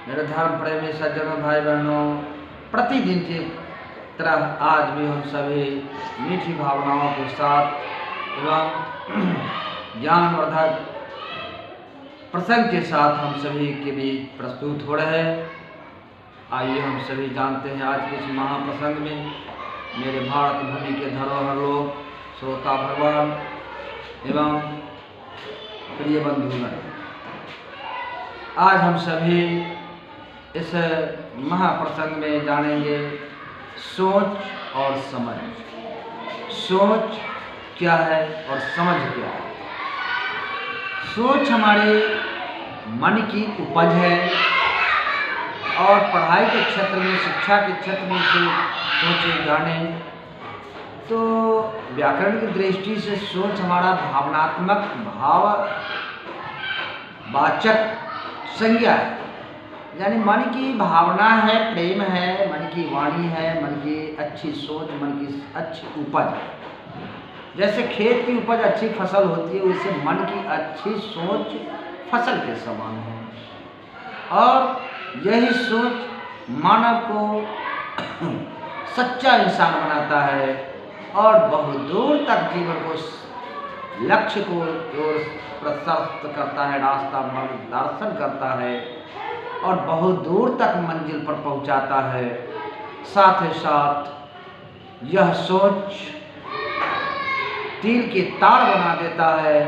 मेरे धर्म प्रेमी सज्जनों भाई बहनों, प्रतिदिन की तरह आज भी हम सभी मीठी भावनाओं के साथ एवं ज्ञानवर्धक प्रसंग के साथ हम सभी के बीच प्रस्तुत हो रहे हैं। आइए हम सभी जानते हैं आज के इस महाप्रसंग में मेरे भारत भूमि के धरोहर लोग, श्रोता भगवान एवं प्रिय बंधुगण, आज हम सभी इस महाप्रसंग में जानेंगे सोच और समझ। सोच क्या है और समझ क्या है। सोच हमारे मन की उपज है और पढ़ाई के क्षेत्र में, शिक्षा के क्षेत्र में से सोचे जाने तो व्याकरण की दृष्टि से सोच हमारा भावनात्मक भाववाचक संज्ञा है, यानी मन की भावना है, प्रेम है, मन की वाणी है, मन की अच्छी सोच, मन की अच्छी उपज है। जैसे खेत की उपज अच्छी फसल होती है, वैसे मन की अच्छी सोच फसल के समान है और यही सोच मानव को सच्चा इंसान बनाता है और बहुत दूर तक जीवन को, लक्ष्य को ओर प्रशस्त करता है, रास्ता मार्गदर्शन करता है और बहुत दूर तक मंजिल पर पहुंचाता है। साथ ही साथ यह सोच तिल के तार बना देता है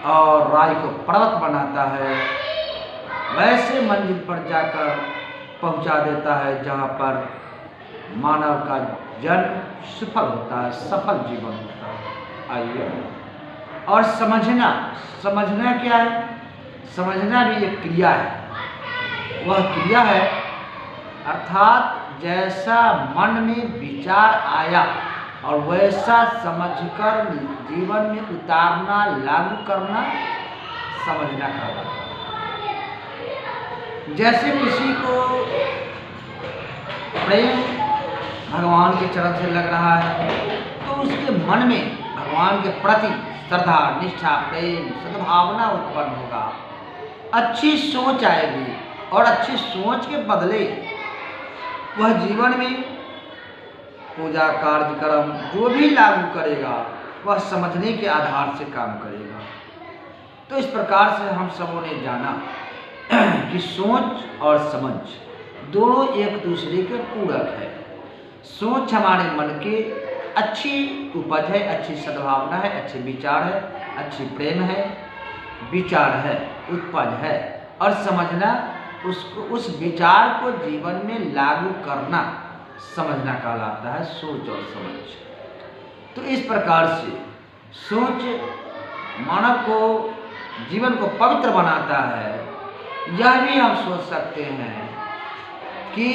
और राई को पर्वत बनाता है, वैसे मंजिल पर जाकर पहुंचा देता है जहां पर मानव का जन्म सफल होता है, सफल जीवन होता है। आइए, और समझना क्या है? समझना भी एक क्रिया है। वह क्रिया है अर्थात जैसा मन में विचार आया और वैसा समझकर जीवन में उतारना, लागू करना समझना कहलाता है। जैसे किसी को प्रेम भगवान के चरण से लग रहा है तो उसके मन में भगवान के प्रति श्रद्धा, निष्ठा, प्रेम, सद्भावना उत्पन्न होगा, अच्छी सोच आएगी और अच्छी सोच के बदले वह जीवन में पूजा, कार्यक्रम जो भी लागू करेगा वह समझने के आधार से काम करेगा। तो इस प्रकार से हम सबों ने जाना कि सोच और समझ दोनों एक दूसरे के पूरक है। सोच हमारे मन के अच्छी उपज है, अच्छी सद्भावना है, अच्छे विचार है, अच्छी प्रेम है, विचार है, उत्पज है, और समझना उसको, उस विचार को जीवन में लागू करना समझना कहलाता है सोच और समझ। तो इस प्रकार से सोच मानव को, जीवन को पवित्र बनाता है। यह भी हम सोच सकते हैं कि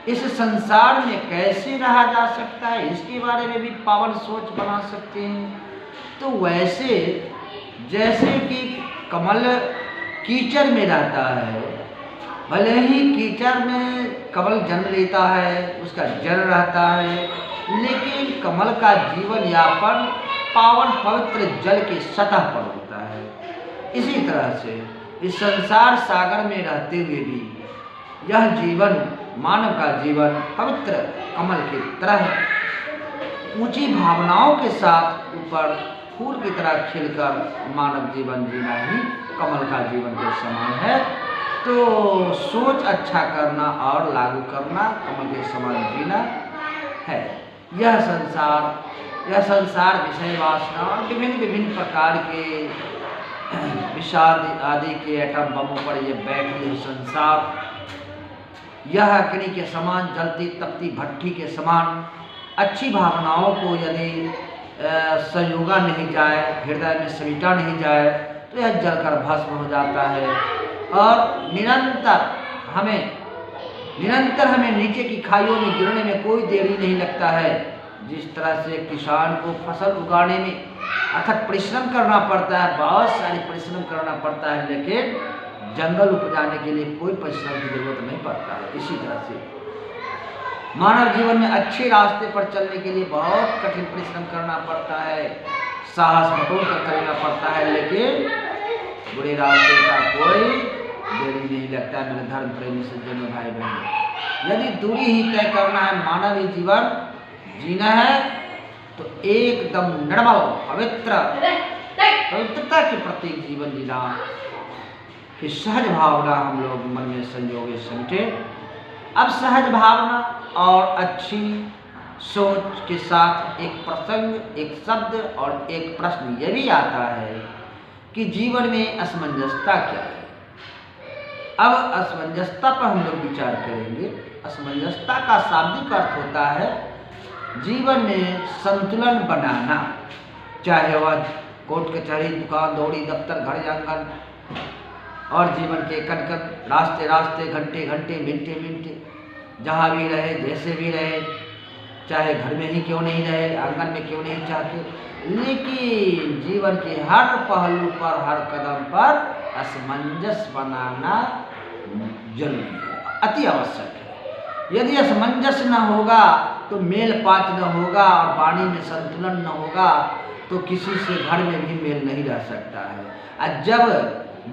इस संसार में कैसे रहा जा सकता है, इसके बारे में भी पावन सोच बना सकते हैं। तो वैसे जैसे कि कमल कीचड़ में रहता है, भले ही कीचड़ में कमल जन्म लेता है, उसका जड़ रहता है, लेकिन कमल का जीवन यापन पावन पवित्र जल की सतह पर होता है। इसी तरह से इस संसार सागर में रहते हुए भी यह जीवन, मानव का जीवन पवित्र कमल की तरह ऊंची भावनाओं के साथ ऊपर फूल की तरह खिलकर मानव जीवन जीना ही कमल का जीवन के समान है। तो सोच अच्छा करना और लागू करना कमल के समान जीना है। यह संसार विषय वासना और विभिन्न प्रकार के विषाद आदि के एटम बमों पर यह बैठी संसार, यह अग्नि के समान जलती तपती भट्टी के समान अच्छी भावनाओं को यदि संयोगा नहीं जाए, हृदय में समेटा नहीं जाए तो यह जलकर भस्म हो जाता है और निरंतर हमें नीचे की खाइयों में गिरने में कोई देरी नहीं लगता है। जिस तरह से किसान को फसल उगाने में अथक परिश्रम करना पड़ता है, बहुत सारी परिश्रम करना पड़ता है, लेकिन जंगल उपजाने के लिए कोई परिश्रम की जरूरत नहीं पड़ता है। इसी तरह से मानव जीवन में अच्छे रास्ते पर चलने के लिए बहुत कठिन परिश्रम करना पड़ता है, साहस बटोर कर करना पड़ता है, लेकिन बुरे रास्ते का कोई देरी नहीं लगता है मेरे धर्म प्रेमी सज्जनों भाई बहनों। यदि दूरी ही तय करना है, मानवीय जीवन जीना है, तो एकदम निर्मल पवित्रता के प्रतीक जीवन जीना कि सहज भावना हम लोग मन में संजोगे समझे। अब सहज भावना और अच्छी सोच के साथ एक प्रसंग, एक शब्द और एक प्रश्न ये भी आता है कि जीवन में असमंजसता क्या है। अब असमंजसता पर हम लोग विचार करेंगे। असमंजसता का शाब्दिक अर्थ होता है जीवन में संतुलन बनाना, चाहे वह कोर्ट कचहरी, दुकान दौड़ी, दफ्तर, घर आंगन और जीवन के कण कण, रास्ते रास्ते, घंटे घंटे, मिनटे मिनटे, जहाँ भी रहे, जैसे भी रहे, चाहे घर में ही क्यों नहीं रहे, आंगन में क्यों नहीं चाहते, लेकिन जीवन के हर पहलू पर, हर कदम पर असमंजस बनाना जरूरी है, अति आवश्यक है। यदि असमंजस न होगा तो मेल पाच न होगा और वाणी में संतुलन न होगा तो किसी से घर में भी मेल नहीं रह सकता है। और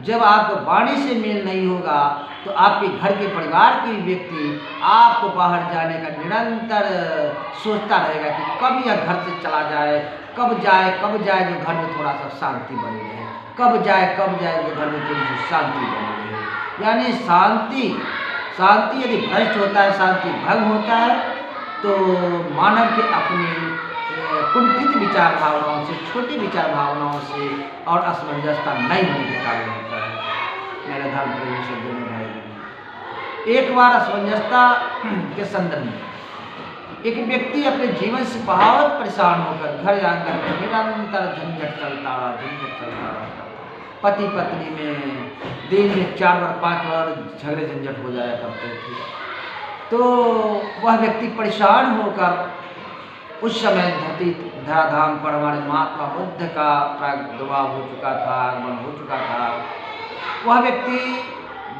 जब आप वाणी से मेल नहीं होगा तो आपके घर के परिवार के व्यक्ति आपको बाहर जाने का निरंतर सोचता रहेगा कि कब यह घर से चला जाए, कब जाए जो घर में थोड़ा सा शांति बनी रहे, कब जाए जो घर में थोड़ी सी शांति बनी रहे। यानी शांति यदि भ्रष्ट होता है, शांति भंग होता है, तो मानव के अपनी कुंठित विचार भावनाओं से, छोटी विचार भावनाओं से और असमंजसता नहीं होने के कारण होता है। मेरे धर्म प्रेमी सज्जनों भाई बहनों, एक बार असमंजसता के संदर्भ में एक व्यक्ति अपने जीवन से बहुत परेशान होकर घर आंगन में निरंतर झंझट चलता रहा। पति पत्नी में दिन में 4 बार 5 बार झगड़े झंझट हो जाया करते थे। तो वह व्यक्ति परेशान होकर उस समय धराधाम पर हमारे महात्मा बुद्ध का प्रादुर्भाव हो चुका था, आगमन हो चुका था। वह व्यक्ति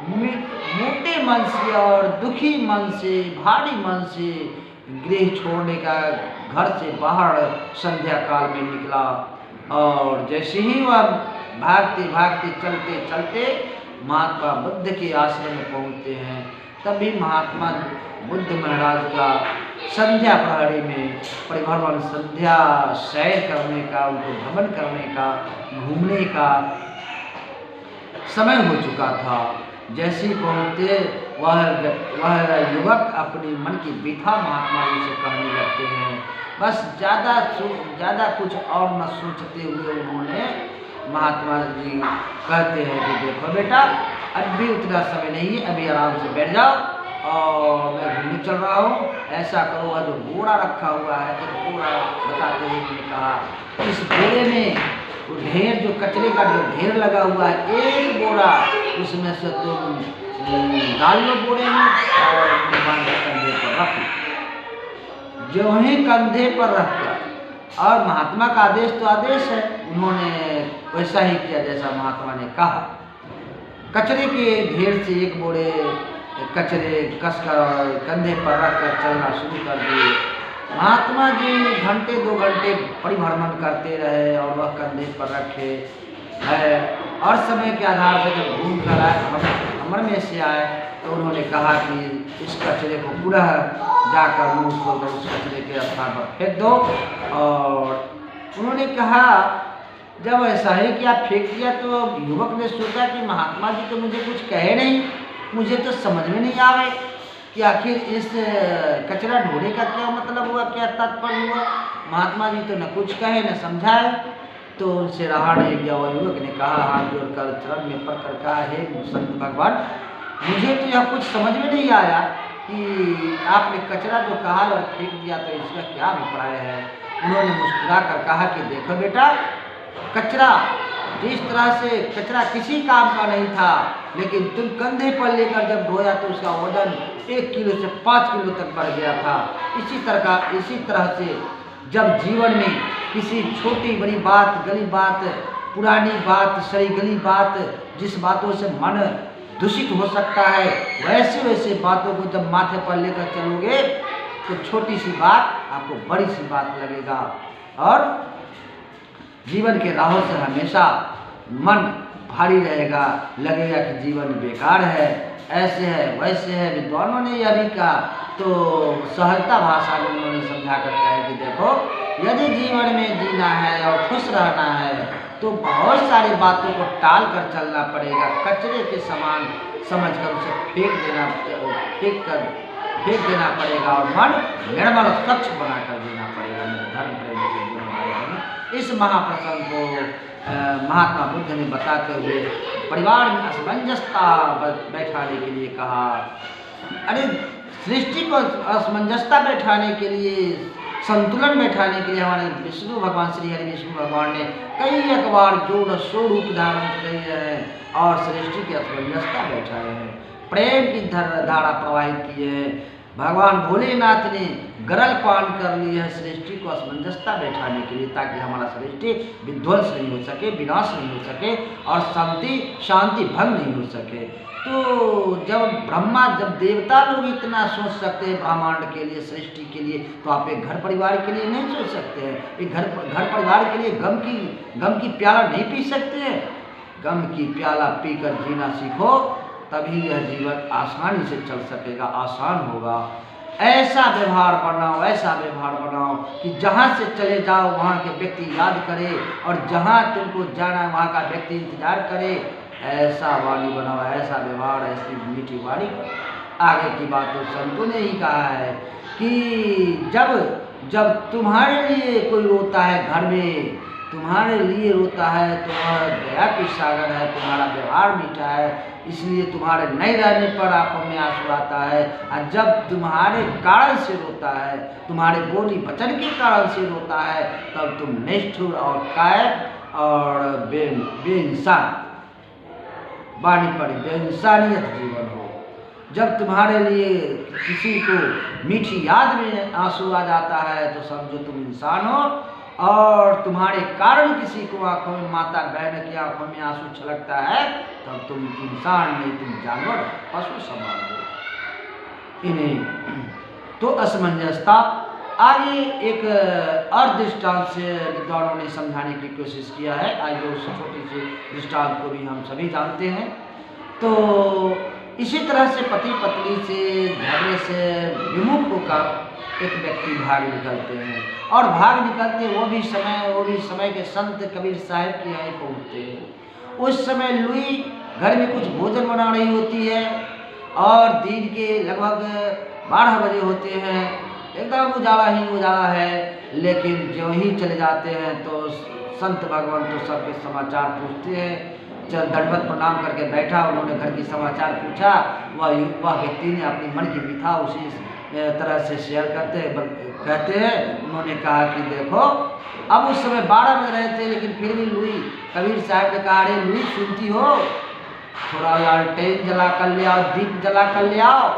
मोटे मन से और दुखी मन से, भारी मन से गृह छोड़ने का, घर से बाहर संध्या काल में निकला और जैसे ही वह भागते भागते चलते चलते महात्मा बुद्ध के आश्रम में पहुँचते हैं, तभी महात्मा बुद्ध महाराज का संध्या प्रहरी में परिभ्रमण, संध्या सैर करने का, उनको भ्रमण करने का, घूमने का समय हो चुका था। जैसे ही पहुँचते वह युवक अपनी मन की व्यथा महात्मा जी से कहने लगते हैं। बस ज़्यादा कुछ और न सोचते हुए उन्होंने महात्मा जी कहते हैं कि देखो बेटा, अभी उतना समय नहीं है, अभी आराम से बैठ जाओ और मैं घूमने चल रहा हूँ। ऐसा करो, वह जो बोरा रखा हुआ है, तो बोरा बताते हुए मैंने कहा इस बोरे में वो ढेर, जो कचरे का जो ढेर लगा हुआ है, एक बोरा उसमें से तुम डाल लो बोरे में और कंधे पर रख लो। जो ही कंधे पर रखकर, और महात्मा का आदेश तो आदेश है, उन्होंने वैसा ही किया जैसा महात्मा ने कहा। कचरे के ढेर से एक बोरे कचरे कसकर कंधे पर रखकर चलना शुरू कर दिए। महात्मा जी घंटे 2 घंटे परिभ्रमण करते रहे और वह कंधे पर रखे है, और समय के आधार से जब घूम कर आए, हमर में से आए, तो उन्होंने कहा कि इस कचरे को पूरा जाकर मुँह खोल कर उस कचरे के स्थान पर फेंक दो। और उन्होंने कहा जब ऐसा है कि आप फेंक दिया, तो युवक ने सोचा कि महात्मा जी तो मुझे कुछ कहे नहीं, मुझे तो समझ में नहीं आवे कि आखिर इस कचरा ढोने का क्या मतलब हुआ, क्या तात्पर्य हुआ। महात्मा जी तो न कुछ कहे न समझाए। तो उनसे रहा नहीं गया। वह युवक ने कहा, हाथ जोड़कर चरण में पड़कर कहा, हे संत भगवान, मुझे तो यह कुछ समझ में नहीं आया कि आपने कचरा जो कहा और फेंक दिया, तो इसका क्या अभिप्राय है। उन्होंने मुस्कुरा कर कहा कि देखो बेटा, कचरा जिस तरह से कचरा किसी काम का नहीं था, लेकिन तुम कंधे पर लेकर जब ढोया तो उसका वजन 1 किलो से 5 किलो तक बढ़ गया था। इसी तरह से जब जीवन में किसी छोटी बड़ी बात, गली बात, पुरानी बात, सही गली बात, जिस बातों से मन दूषित हो सकता है, वैसे बातों को जब माथे पर लेकर चलोगे तो छोटी सी बात आपको बड़ी सी बात लगेगा। और जीवन के राहों से हमेशा मन भारी रहेगा, लगेगा कि जीवन बेकार है, ऐसे है वैसे है। विद्वानों ने यह भी कहा, तो सहजता भाषा में उन्होंने समझा कर कहा है कि देखो, यदि जीवन में जीना है और खुश रहना है तो बहुत सारी बातों को टाल कर चलना पड़ेगा, कचरे के समान समझ कर उसे फेंक देना पड़ेगा और मन निर्मल स्वच्छ बना कर देना पड़ेगा। मेरे धर्म प्रेम से जुड़े भाई बहन, इस महाप्रसंग को महात्मा बुद्ध ने बताते हुए परिवार में असमंजसता बैठाने के लिए कहा। अरे सृष्टि को असमंजसता बैठाने के लिए, संतुलन बैठाने के लिए हमारे विष्णु भगवान, श्री हरि विष्णु भगवान ने कई एक बार जोड़ सो रूप धारण किए हैं और सृष्टि की असमंजसता बैठाए हैं, प्रेम की धारा प्रवाहित की है। भगवान भोलेनाथ ने गरल पान कर ली है सृष्टि को असमंजसता बैठाने के लिए, ताकि हमारा सृष्टि विध्वंस नहीं हो सके, विनाश नहीं हो सके और शांति भंग नहीं हो सके। तो जब देवता लोग इतना सोच सकते हैं ब्रह्मांड के लिए, सृष्टि के लिए, तो आप एक घर परिवार के लिए नहीं सोच सकते हैं? एक घर परिवार के लिए गम की प्याला नहीं पी सकते हैं? गम की प्याला पीकर जीना सीखो, तभी यह जीवन आसानी से चल सकेगा, आसान होगा। ऐसा व्यवहार बनाओ कि जहाँ से चले जाओ वहाँ के व्यक्ति याद करे और जहाँ तुमको जाना है वहाँ का व्यक्ति इंतजार करे। ऐसा वाणी बनाओ, ऐसा व्यवहार, ऐसी मीठी वाणी। आगे की बात तो संतों ने ही कहा है कि जब तुम्हारे लिए कोई रोता है घर में, तुम्हारे लिए रोता है, तुम्हारा दया की सागर है, तुम्हारा व्यवहार मीठा है, इसलिए तुम्हारे नहीं रहने पर आंखों में आंसू आता है। और जब तुम्हारे कारण से रोता है, तुम्हारे बोली वचन के कारण से रोता है, तब तुम निष्ठुर और कायर और बेइंसान बानी पड़ी, बेइंसानियत जीवन हो। जब तुम्हारे लिए किसी को मीठी याद में आंसू आ जाता है तो समझो तुम इंसान हो, और तुम्हारे कारण किसी को आंखों में, माता बहन की आंखों में आंसू छलकता है, तब तुम इंसान नहीं, तुम जानवर, पशु समान हो। इन्हें तो असमंजसता। आगे एक और दृष्टांत से विद्वानों ने समझाने की कोशिश किया है। आगे उस छोटी सी दृष्टांत को भी हम सभी जानते हैं। तो इसी तरह से पति पत्नी से झगड़े से विमुख होकर एक व्यक्ति भाग निकलते हैं, और भाग निकलते वो भी समय के संत कबीर साहब के यहाँ पहुँचते हैं। उस समय लुई घर में कुछ भोजन बना रही होती है और दिन के लगभग 12 बजे होते हैं, एकदम उजाला है। लेकिन जो ही चले जाते हैं तो संत भगवान तो सबके समाचार पूछते हैं। चल दंडवत प्रणाम करके बैठा, उन्होंने घर की समाचार पूछा। वह व्यक्ति ने अपनी मन की व्यथा उसी तरह से शेयर कहते हैं। उन्होंने कहा कि देखो, अब उस समय 12 बज रहे थे, लेकिन फिर भी लुई कबीर साहब ने कहा, अरे लुई सुनती हो, थोड़ा लालटेन जला कर ले आओ, दीप जला कर ले आओ।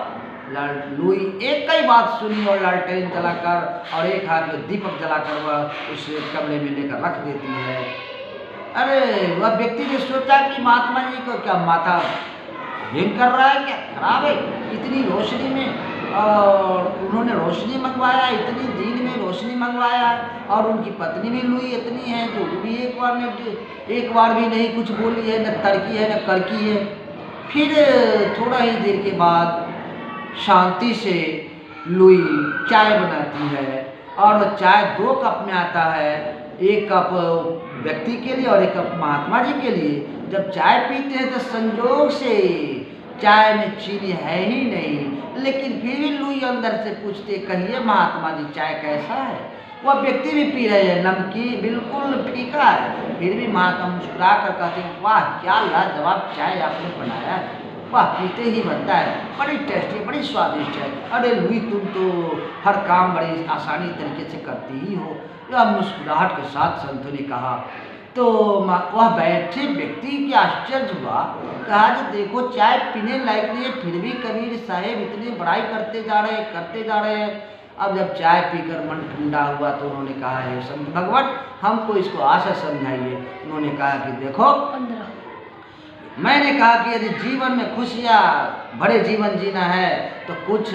लुई एक ही बात सुनी और लालटेन जलाकर और एक हाथ में दीपक जलाकर वह उस कमरे में लेकर रख देती है। अरे वह व्यक्ति ने सोचा कि महात्मा जी को क्या माथा हैंग कर रहा है, क्या खराब है इतनी रोशनी में, और उन्होंने रोशनी मंगवाया, इतनी दिन में रोशनी मंगवाया, और उनकी पत्नी भी लुई इतनी है जो भी एक बार भी नहीं कुछ बोली है, न तड़की है न कड़की है। फिर थोड़ा ही देर के बाद शांति से लुई चाय बनाती है, और चाय 2 कप में आता है, 1 कप व्यक्ति के लिए और 1 कप महात्मा जी के लिए। जब चाय पीते हैं तो संजोग से चाय में चीनी है ही नहीं, लेकिन फिर भी लुई अंदर से पूछते, कहिए महात्मा जी चाय कैसा है? वह व्यक्ति भी पी रहे हैं, नमकीन बिल्कुल फीका है, फिर भी महात्मा मुस्कुरा कर कहते हैं, वाह क्या लाजवाब चाय आपने बनाया है, वाह पीते ही बनता है, बड़ी टेस्टी, बड़ी स्वादिष्ट है। अरे लुई तुम तो हर काम बड़ी आसानी तरीके से करती ही हो। यह मुस्कुराहट के साथ संतों ने कहा। तो वह बैठे व्यक्ति की आश्चर्य हुआ, कहा कि देखो चाय पीने लायक नहीं है, फिर भी कबीर साहेब इतनी बड़ाई करते जा रहे हैं। अब जब चाय पीकर मन ठंडा हुआ तो उन्होंने कहा, है संत भगवान हमको इसको आशा समझाइए। उन्होंने कहा कि देखो मैंने कहा कि यदि जीवन में खुशियाँ भरे जीवन जीना है तो कुछ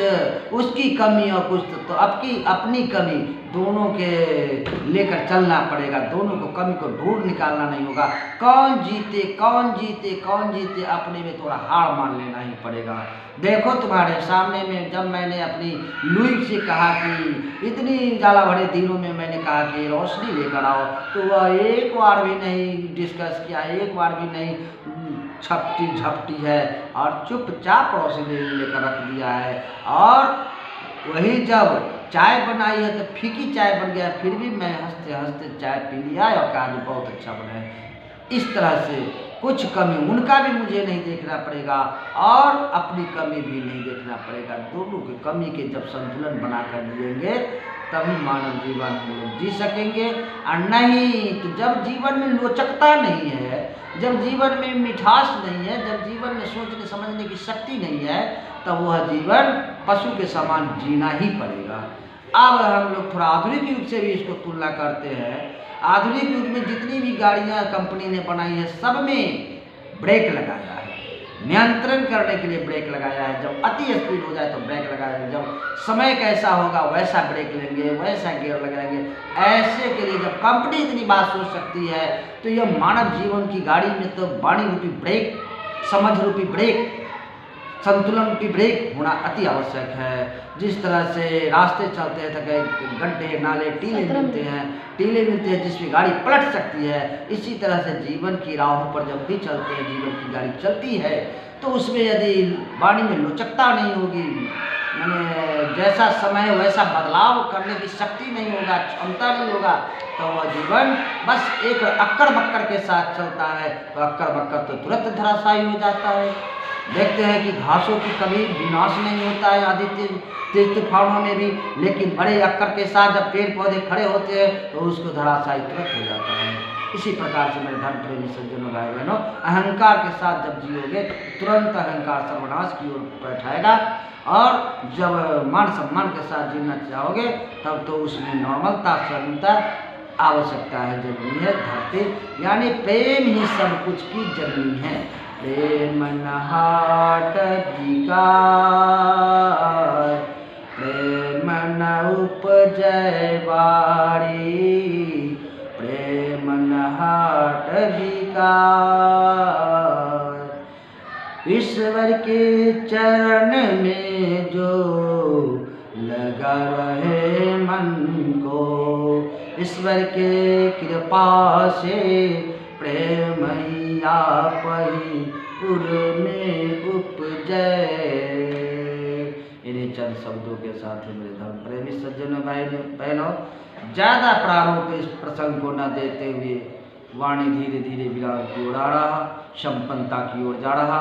उसकी कमी और कुछ तो अपनी कमी दोनों के लेकर चलना पड़ेगा। दोनों को कमी को ढूंढ निकालना नहीं होगा। कौन जीते कौन जीते कौन जीते, अपने में थोड़ा हार मान लेना ही पड़ेगा। देखो तुम्हारे सामने में जब मैंने अपनी लुई से कहा कि इतनी जाला भरे दिनों में मैंने कहा कि रोशनी लेकर आओ, तो वह एक बार भी नहीं डिस्कस किया, एक बार भी नहीं छपटी झपटी है और चुपचाप रोशनी लेकर रख दिया है। और वही जब चाय बनाई है तो फीकी चाय बन गया, फिर भी मैं हंसते हंसते चाय पी लिया और कहा कि बहुत अच्छा बना है। इस तरह से कुछ कमी उनका भी मुझे नहीं देखना पड़ेगा और अपनी कमी भी नहीं देखना पड़ेगा। दोनों की कमी के जब संतुलन बना कर जिएंगे तभी मानव जीवन हम लोग जी सकेंगे। और नहीं तो जब जीवन में लोचकता नहीं है, जब जीवन में मिठास नहीं है, जब जीवन में सोचने समझने की शक्ति नहीं है, तब वह जीवन पशु के समान जीना ही पड़ेगा। अब हम लोग थोड़ा आधुनिक युग से भी इसको तुलना करते हैं। आधुनिक युग में जितनी भी गाड़ियां कंपनी ने बनाई है सब में ब्रेक लगाया है, नियंत्रण करने के लिए ब्रेक लगाया है। जब अति स्पीड हो जाए तो ब्रेक लगाया है, जब समय कैसा होगा वैसा ब्रेक लेंगे, वैसा गियर लगाएंगे। ऐसे के लिए जब कंपनी इतनी बात सोच सकती है तो यह मानव जीवन की गाड़ी में तो वाणी रूपी ब्रेक, समझ रूपी ब्रेक, संतुलन की ब्रेक होना अति आवश्यक है। जिस तरह से रास्ते चलते हैं तो गड्ढे नाले टीले मिलते हैं जिसमें गाड़ी पलट सकती है, इसी तरह से जीवन की राहों पर जब भी चलते हैं, जीवन की गाड़ी चलती है तो उसमें यदि वाणी में लोचकता नहीं होगी, मैंने जैसा समय वैसा बदलाव करने की शक्ति नहीं होगा, क्षमता नहीं होगा, तो वह जीवन बस एक अक्कड़ बक्कड़ के साथ चलता है तो अक्कड़ बक्कड़ तो तुरंत धराशायी हो जाता है। देखते हैं कि घासों की कभी विनाश नहीं होता है आदि तेज तूफानों में भी, लेकिन बड़े अक्कर के साथ जब पेड़ पौधे खड़े होते हैं तो उसको धराशायी तुरंत हो जाता है। इसी प्रकार से मेरे धर्म प्रेमी सज्जनों भाई बहनों, अहंकार के साथ जब जियोगे तुरंत अहंकार सर्वनाश की ओर बैठाएगा, और जब मान सम्मान के साथ जीना चाहोगे तब तो उसमें नॉर्मलता, सरलता आवश्यकता है, जरूरी है। धरती यानी प्रेम ही सब कुछ की जननी है। प्रेम नहाट विकार, प्रेम न उपजय बारी, प्रेम नहाट विकार। ईश्वर के चरण में जो लगा रहे मन को, ईश्वर के कृपा से प्रेम आप ही उर्मे उपजय। इन्हीं चंद शब्दों के साथ ही मेरे धर्म प्रेमी सज्जनों भाई बहनों, ज़्यादा प्रारूप इस प्रसंग को न देते हुए वाणी धीरे धीरे विराम की ओर आ रहा, संपन्नता की ओर जा रहा।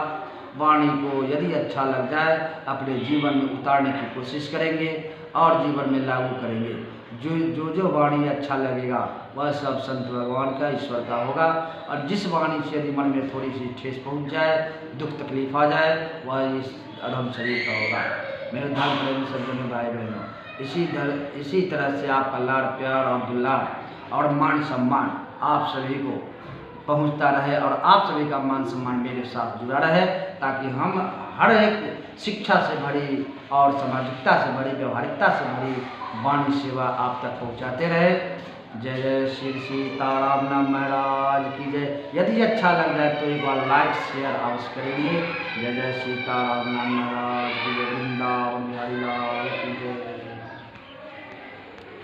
वाणी को यदि अच्छा लग जाए अपने जीवन में उतारने की कोशिश करेंगे और जीवन में लागू करेंगे। जो वाणी अच्छा लगेगा वह सब संत भगवान का, ईश्वर का होगा। और जिस वाणी से यदि मन में थोड़ी सी ठेस पहुंच जाए, दुख तकलीफ आ जाए, वह इस अधम शरीर का होगा। मेरे धर्म प्रेमी सज्जनों भाई बहनों, इसी तरह से आपका लाड़ प्यार और दुलार और मान सम्मान आप सभी को पहुंचता रहे और आप सभी का मान सम्मान मेरे साथ जुड़ा रहे, ताकि हम हर एक शिक्षा से भरी और सामाजिकता से भरी, व्यवहारिकता से भरी वाणी सेवा आप तक पहुंचाते रहे। जय जय श्री सीताराम नाम महाराज की जय। यदि अच्छा लग जाए तो एक बार लाइक शेयर अवश्य करेंगे। जय जय सीताराम नाम महाराज की जय। वृंदावन बिहारी लाल की जय।